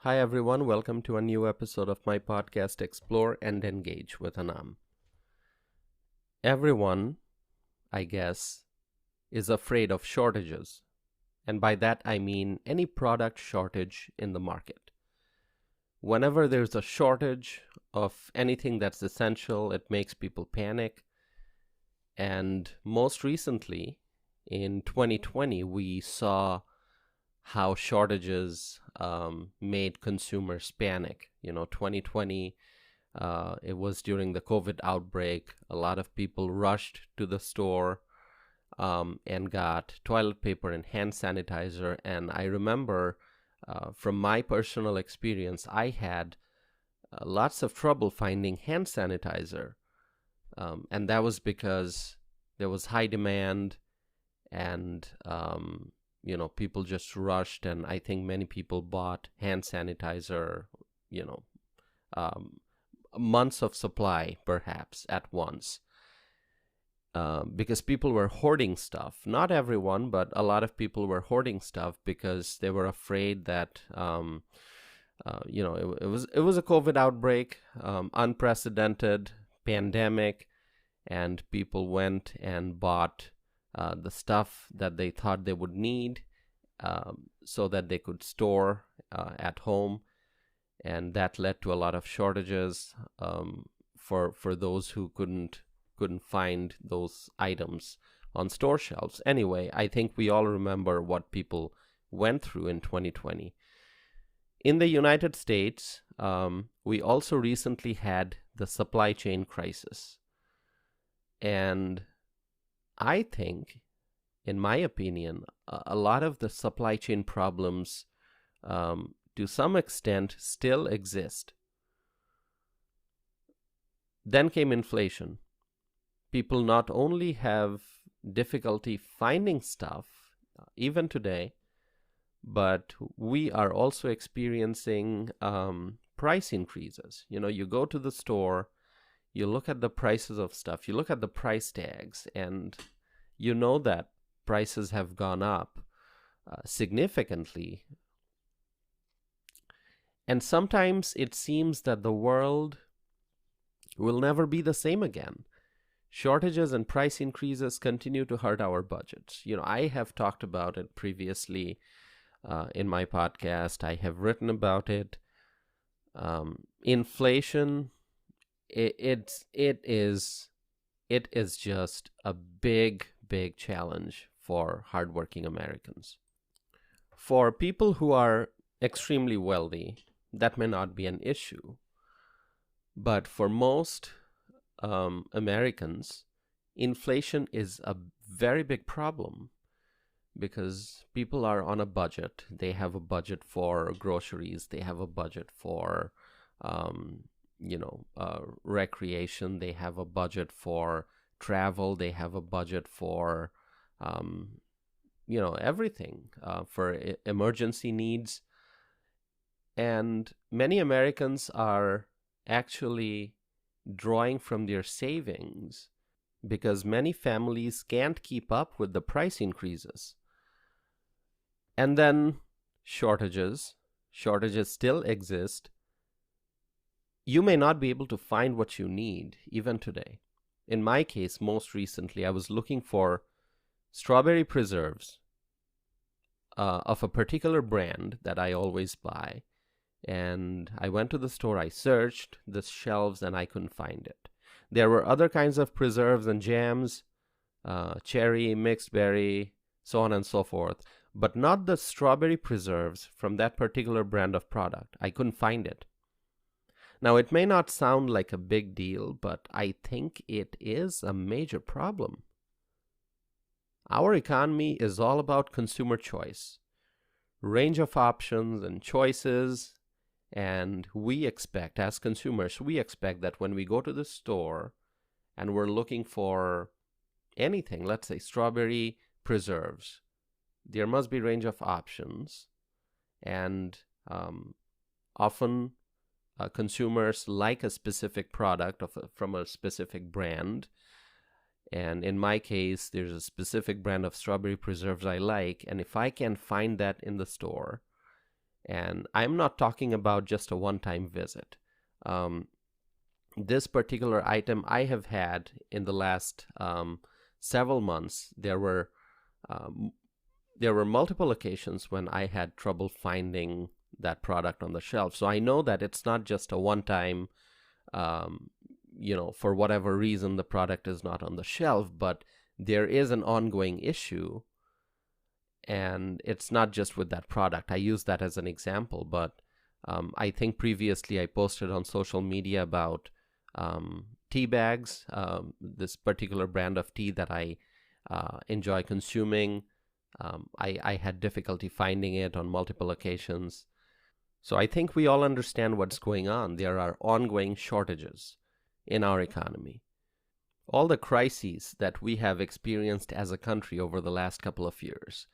Hi everyone, welcome to a new episode of my podcast Explore and Engage with Anam. Everyone, I guess, is afraid of shortages. And by that I mean any product shortage in the market. Whenever there's a shortage of anything that's essential, it makes people panic. And most recently, in 2020, we saw how shortages made consumers panic. 2020, it was during the COVID outbreak. A lot of people rushed to the store and got toilet paper and hand sanitizer. And I remember from my personal experience, I had lots of trouble finding hand sanitizer. And that was because there was high demand and people just rushed, and I think many people bought hand sanitizer, months of supply perhaps at once, because people were hoarding stuff. Not everyone, but a lot of people were hoarding stuff because they were afraid that, it was a COVID outbreak, unprecedented pandemic, and people went and bought the stuff that they thought they would need so that they could store at home. And that led to a lot of shortages for those who couldn't find those items on store shelves. Anyway, I think we all remember what people went through in 2020. In the United States, we also recently had the supply chain crisis. And I think, in my opinion, a lot of the supply chain problems, to some extent, still exist. Then came inflation. People not only have difficulty finding stuff, even today, but we are also experiencing price increases. You go to the store, you look at the prices of stuff, you look at the price tags, and you know that prices have gone up significantly. And sometimes it seems that the world will never be the same again. Shortages and price increases continue to hurt our budgets. I have talked about it previously in my podcast. I have written about it. Inflation, it is just a big challenge for hardworking Americans. For people who are extremely wealthy, that may not be an issue. But for most Americans, inflation is a very big problem because people are on a budget. They have a budget for groceries. They have a budget for recreation. They have a budget for travel. They have a budget for everything, for emergency needs. And many Americans are actually drawing from their savings because many families can't keep up with the price increases. And then shortages still exist. You may not be able to find what you need even today. In my case, most recently, I was looking for strawberry preserves of a particular brand that I always buy. And I went to the store, I searched the shelves, and I couldn't find it. There were other kinds of preserves and jams, cherry, mixed berry, so on and so forth, but not the strawberry preserves from that particular brand of product. I couldn't find it. Now, it may not sound like a big deal, but I think it is a major problem. Our economy is all about consumer choice, range of options and choices. And we expect, as consumers, that when we go to the store and we're looking for anything, let's say strawberry preserves, there must be range of options. And often consumers like a specific product from a specific brand. And in my case, there's a specific brand of strawberry preserves I like. And if I can find that in the store, And I'm not talking about just a one-time visit. This particular item I have had in the last several months. There were multiple occasions when I had trouble finding that product on the shelf. So I know that it's not just a one-time, for whatever reason the product is not on the shelf, but there is an ongoing issue. And it's not just with that product. I use that as an example, but I think previously I posted on social media about tea bags, this particular brand of tea that I enjoy consuming. I had difficulty finding it on multiple occasions. So I think we all understand what's going on. There are ongoing shortages in our economy. All the crises that we have experienced as a country over the last couple of years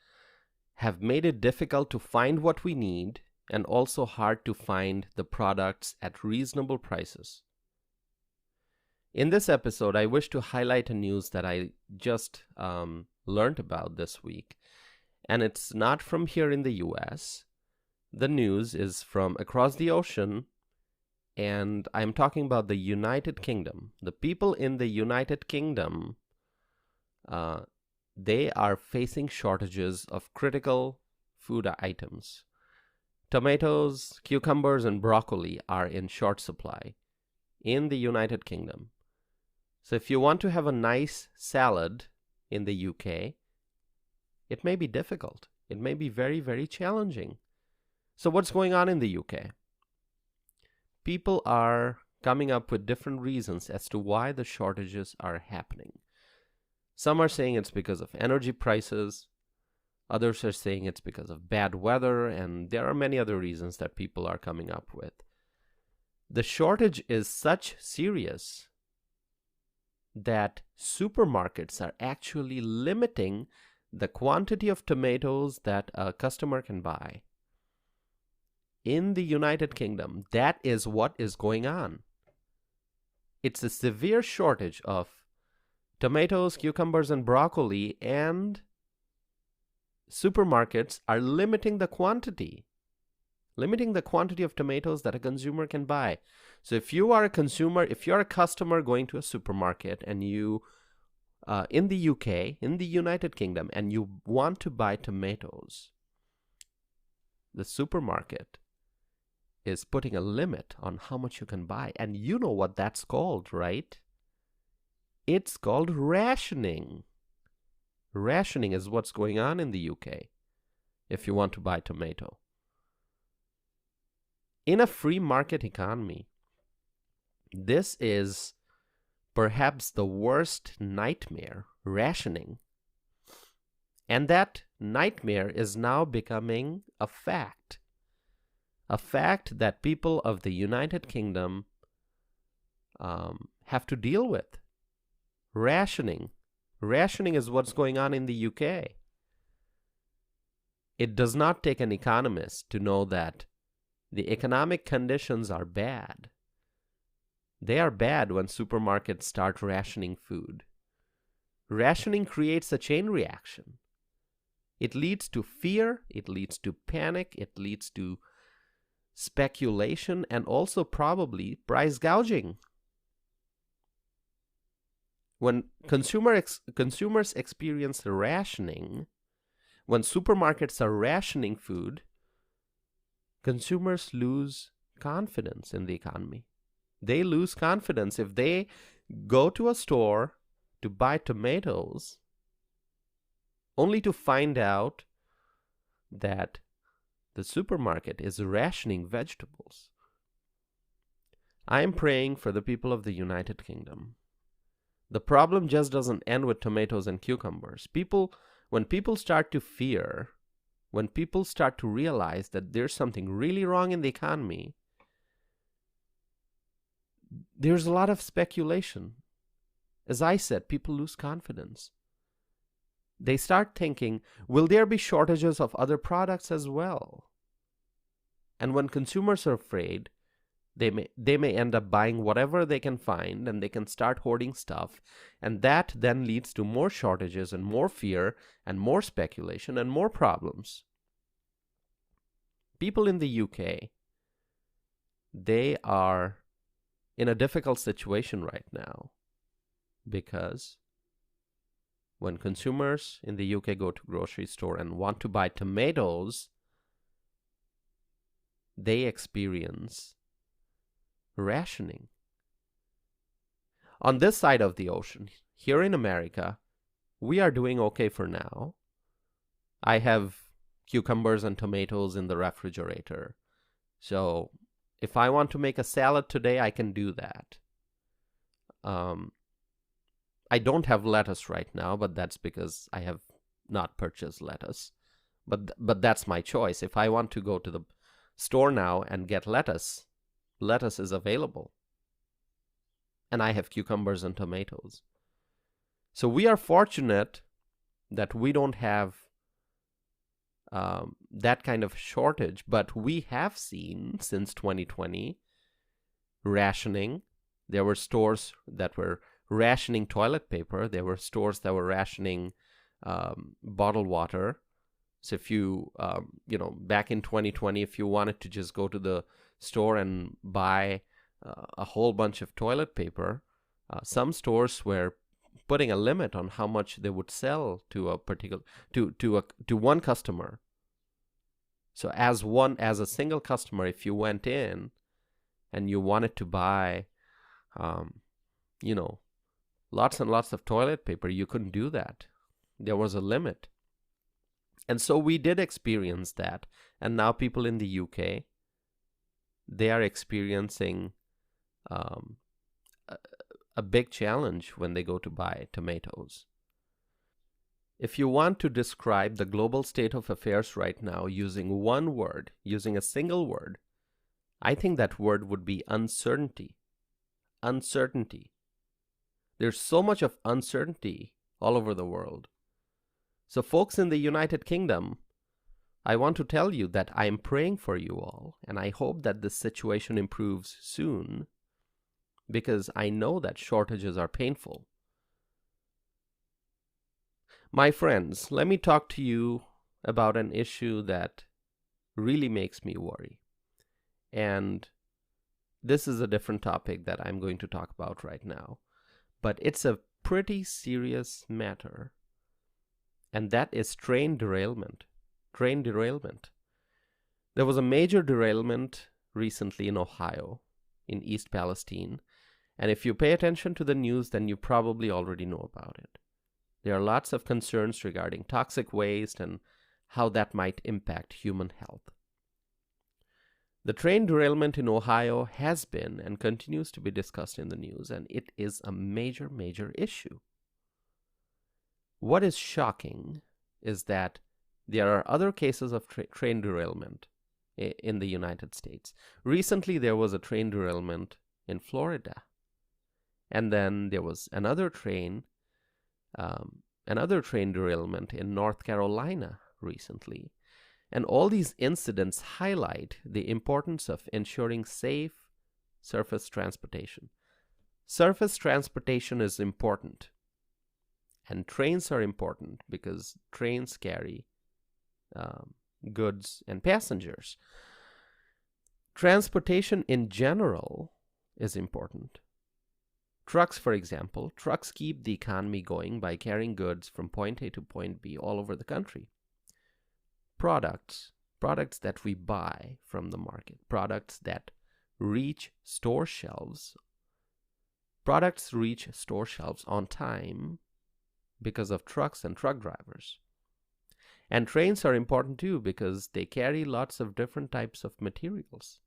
have made it difficult to find what we need and also hard to find the products at reasonable prices. In this episode, I wish to highlight a news that I just learned about this week, and it's not from here in the US. The news is from across the ocean, and I'm talking about the United Kingdom. The people in the United Kingdom, they are facing shortages of critical food items. Tomatoes, cucumbers, and broccoli are in short supply in the United Kingdom. So if you want to have a nice salad in the UK, it may be difficult. It may be very, very challenging. So what's going on in the UK? People are coming up with different reasons as to why the shortages are happening. Some are saying it's because of energy prices. Others are saying it's because of bad weather, and there are many other reasons that people are coming up with. The shortage is such serious that supermarkets are actually limiting the quantity of tomatoes that a customer can buy. In the United Kingdom, that is what is going on. It's a severe shortage of tomatoes, cucumbers, and broccoli, and supermarkets are limiting the quantity of tomatoes that a consumer can buy. So if you are a consumer, if you're a customer going to a supermarket and you, in the UK, in the United Kingdom, and you want to buy tomatoes, the supermarket is putting a limit on how much you can buy. And you know what that's called, right? It's called rationing. Rationing is what's going on in the UK if you want to buy tomato. In a free market economy, this is perhaps the worst nightmare, rationing. And that nightmare is now becoming a fact that people of the United Kingdom have to deal with. Rationing. Rationing is what's going on in the UK. It does not take an economist to know that the economic conditions are bad. They are bad when supermarkets start rationing food. Rationing creates a chain reaction. It leads to fear, it leads to panic, it leads to speculation, and also probably price gouging. When consumers experience rationing, when supermarkets are rationing food, consumers lose confidence in the economy. They lose confidence if they go to a store to buy tomatoes only to find out that the supermarket is rationing vegetables. I am praying for the people of the United Kingdom. The problem just doesn't end with tomatoes and cucumbers. When people start to fear, when people start to realize that there's something really wrong in the economy, there's a lot of speculation. As I said, people lose confidence. They start thinking, will there be shortages of other products as well? And when consumers are afraid, they may end up buying whatever they can find, and they can start hoarding stuff, and that then leads to more shortages and more fear and more speculation and more problems. people in the UK, they are in a difficult situation right now because when consumers in the UK go to grocery store and want to buy tomatoes, they experience rationing. On this side of the ocean, here in America, we are doing okay for now. I have cucumbers and tomatoes in the refrigerator. So if I want to make a salad today, I can do that. I don't have lettuce right now, but that's because I have not purchased lettuce. But that's my choice. If I want to go to the store now and get lettuce is available. And I have cucumbers and tomatoes. So we are fortunate that we don't have that kind of shortage, but we have seen since 2020 rationing. There were stores that were rationing toilet paper. There were stores that were rationing bottled water. So if you, back in 2020, if you wanted to just go to the store and buy a whole bunch of toilet paper, some stores were putting a limit on how much they would sell to a particular to one customer. So as a single customer, if you went in and you wanted to buy, lots and lots of toilet paper, you couldn't do that. There was a limit. And so we did experience that. And now people in the UK, they are experiencing a big challenge when they go to buy tomatoes. If you want to describe the global state of affairs right now using one word, using a single word, I think that word would be uncertainty. Uncertainty. There's so much of uncertainty all over the world. So folks in the United Kingdom, I want to tell you that I am praying for you all, and I hope that this situation improves soon, because I know that shortages are painful. My friends, let me talk to you about an issue that really makes me worry. And this is a different topic that I'm going to talk about right now. But it's a pretty serious matter. And that is train derailment. Train derailment. There was a major derailment recently in Ohio, in East Palestine. And if you pay attention to the news, then you probably already know about it. There are lots of concerns regarding toxic waste and how that might impact human health. The train derailment in Ohio has been and continues to be discussed in the news, and it is a major, major issue. What is shocking is that there are other cases of train derailment in the United States. Recently, there was a train derailment in Florida. And then there was another train derailment in North Carolina recently. And all these incidents highlight the importance of ensuring safe surface transportation. Surface transportation is important. And trains are important because trains carry goods and passengers. Transportation in general is important. Trucks, for example, trucks keep the economy going by carrying goods from point A to point B all over the country. Products that we buy from the market, products that reach store shelves. Products reach store shelves on time because of trucks and truck drivers. And trains are important too because they carry lots of different types of materials.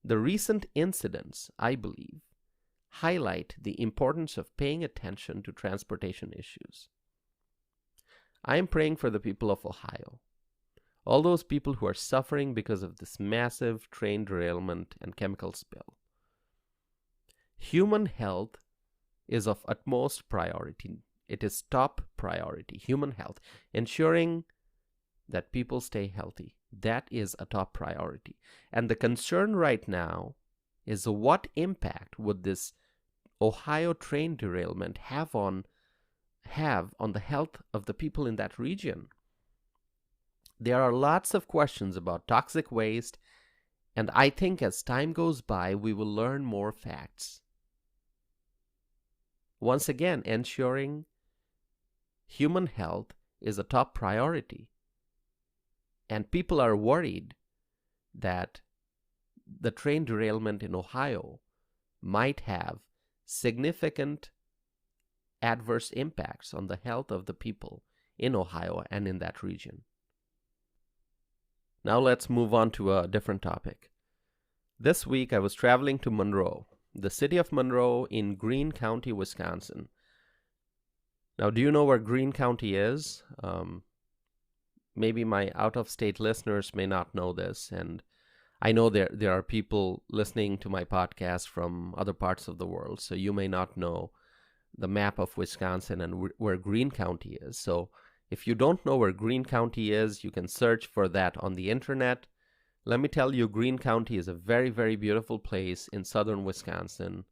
The recent incidents, I believe, highlight the importance of paying attention to transportation issues. I am praying for the people of Ohio, all those people who are suffering because of this massive train derailment and chemical spill. Human health is of utmost priority. It is top priority, human health, ensuring that people stay healthy. That is a top priority. And the concern right now is what impact would this Ohio train derailment have on the health of the people in that region? There are lots of questions about toxic waste, and I think as time goes by, we will learn more facts. Once again, ensuring human health is a top priority. And people are worried that the train derailment in Ohio might have significant adverse impacts on the health of the people in Ohio and in that region. Now let's move on to a different topic. This week I was traveling to Monroe, the city of Monroe in Greene County, Wisconsin. Now, do you know where Greene County is? Maybe my out-of-state listeners may not know this, and I know there are people listening to my podcast from other parts of the world, so you may not know the map of Wisconsin and where Greene County is. So if you don't know where Greene County is, you can search for that on the internet. Let me tell you, Greene County is a very, very beautiful place in southern Wisconsin,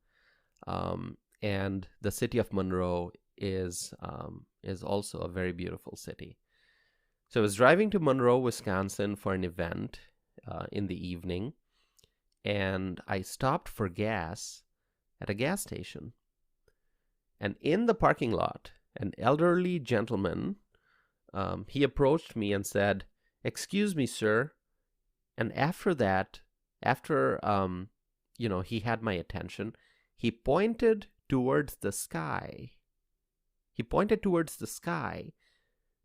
and the city of Monroe is also a very beautiful city. So I was driving to Monroe, Wisconsin for an event in the evening, and I stopped for gas at a gas station. And in the parking lot, an elderly gentleman, he approached me and said, "Excuse me, sir." And after that, he had my attention, he pointed towards the sky. He pointed towards the sky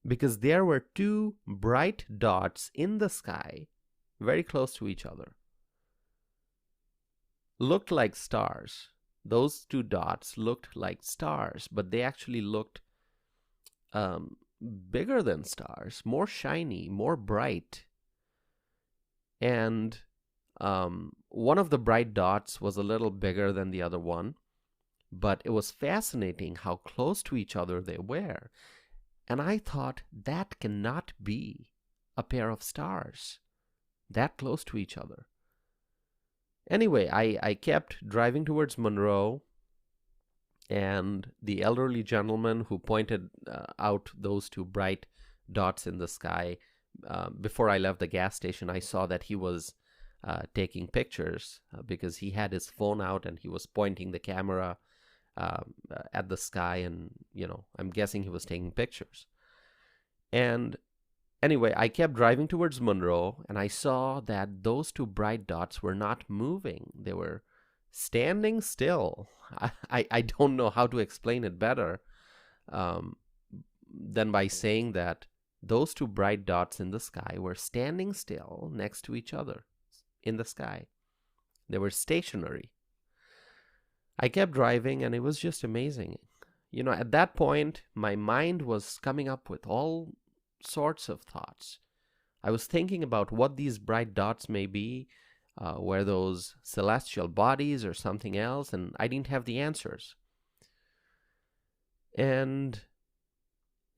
because there were two bright dots in the sky very close to each other. Looked like stars. Those two dots looked like stars, but they actually looked bigger than stars, more shiny, more bright. And one of the bright dots was a little bigger than the other one, but it was fascinating how close to each other they were. And I thought, that cannot be a pair of stars that close to each other. Anyway, I kept driving towards Monroe, and the elderly gentleman who pointed out those two bright dots in the sky, before I left the gas station, I saw that he was taking pictures because he had his phone out and he was pointing the camera at the sky, and I'm guessing he was taking pictures. And anyway, I kept driving towards Monroe, and I saw that those two bright dots were not moving. They were standing still. I don't know how to explain it better than by saying that those two bright dots in the sky were standing still next to each other in the sky. They were stationary. I kept driving, and it was just amazing. At that point, my mind was coming up with all sorts of thoughts. I was thinking about what these bright dots may be, were those celestial bodies or something else, and I didn't have the answers. And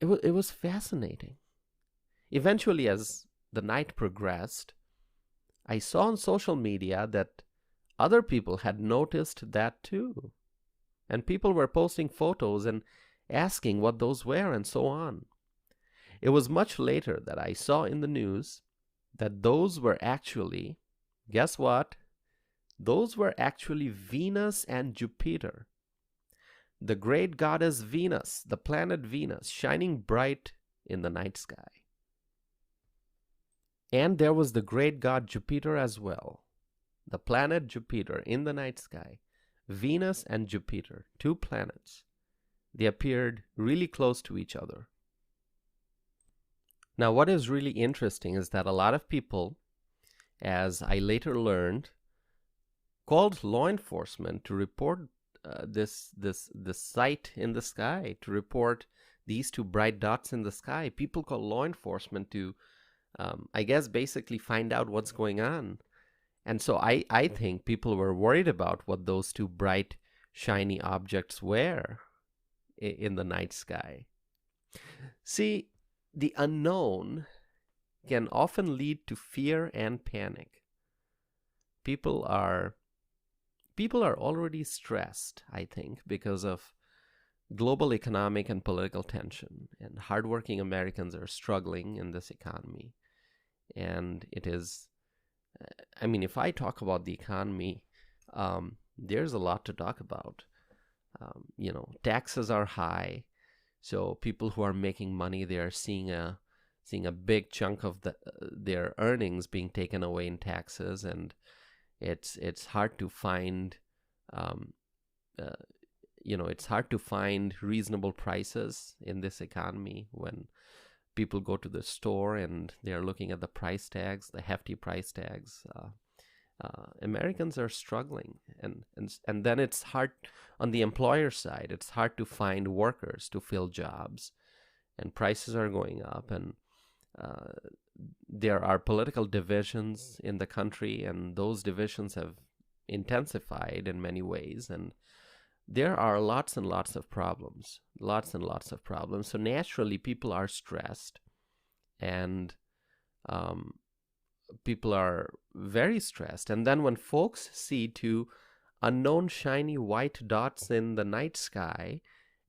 it was fascinating. Eventually, as the night progressed, I saw on social media that other people had noticed that too. And people were posting photos and asking what those were and so on. It was much later that I saw in the news that those were actually, guess what? Those were actually Venus and Jupiter. The great goddess Venus, the planet Venus, shining bright in the night sky. And there was the great god Jupiter as well. The planet Jupiter in the night sky. Venus and Jupiter, two planets. They appeared really close to each other. Now, what is really interesting is that a lot of people, as I later learned, called law enforcement to report this sight in the sky, to report these two bright dots in the sky. People call law enforcement to, I guess, basically find out what's going on. And so I think people were worried about what those two bright, shiny objects were in the night sky. See, the unknown can often lead to fear and panic. People are already stressed, I think, because of global economic and political tension, and hardworking Americans are struggling in this economy. And it is, I mean, if I talk about the economy, there's a lot to talk about. Taxes are high, so people who are making money, they are seeing a big chunk of their earnings being taken away in taxes, and it's hard to find, it's hard to find reasonable prices in this economy when people go to the store and they are looking at the price tags, the hefty price tags. Americans are struggling, and then it's hard on the employer side. It's hard to find workers to fill jobs, and prices are going up, and there are political divisions in the country, and those divisions have intensified in many ways, and there are lots and lots of problems. So naturally, people are stressed, and people are very stressed. And then when folks see two unknown shiny white dots in the night sky,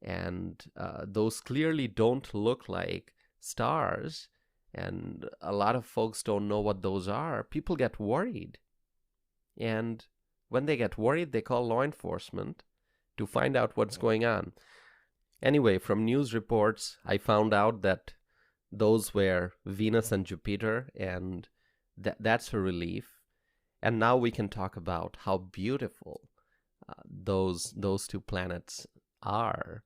and those clearly don't look like stars, and a lot of folks don't know what those are, people get worried. And when they get worried, they call law enforcement to find out what's going on. Anyway, from news reports, I found out that those were Venus and Jupiter, and that's a relief. And now we can talk about how beautiful those two planets are.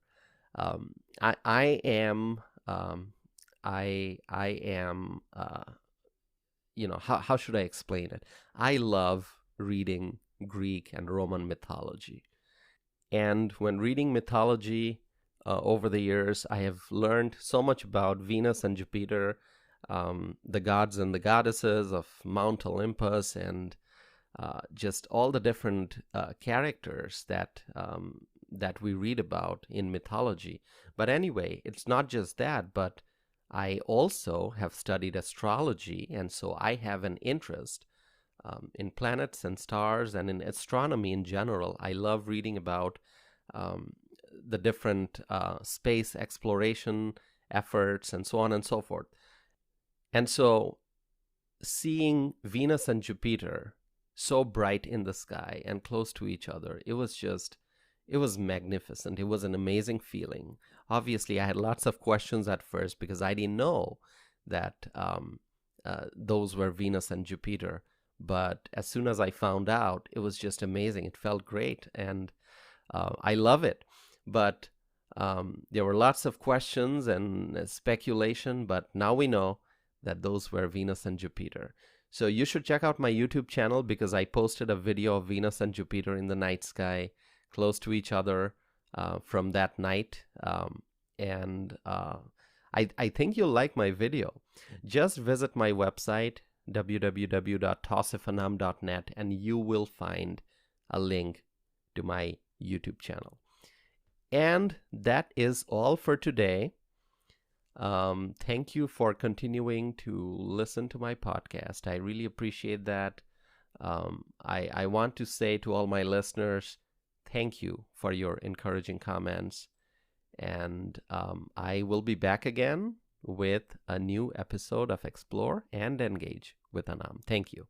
I am, how should I explain it? I love reading Greek and Roman mythology. And when reading mythology over the years, I have learned so much about Venus and Jupiter, the gods and the goddesses of Mount Olympus, and just all the different characters that we read about in mythology. But anyway, it's not just that, but I also have studied astrology, and so I have an interest in planets and stars and in astronomy in general. I love reading about the different space exploration efforts and so on and so forth. And so seeing Venus and Jupiter so bright in the sky and close to each other, it was magnificent. It was an amazing feeling. Obviously, I had lots of questions at first because I didn't know that those were Venus and Jupiter. But as soon as I found out, it was just amazing. It felt great, and I love it. But there were lots of questions and speculation, but now we know that those were Venus and Jupiter. So you should check out my YouTube channel because I posted a video of Venus and Jupiter in the night sky close to each other from that night. I think you'll like my video. Just visit my website, www.tawsifanam.net, and you will find a link to my YouTube channel. And that is all for today. Thank you for continuing to listen to my podcast. I really appreciate that. I want to say to all my listeners, thank you for your encouraging comments. And I will be back again with a new episode of Explore and Engage with Anam. Thank you.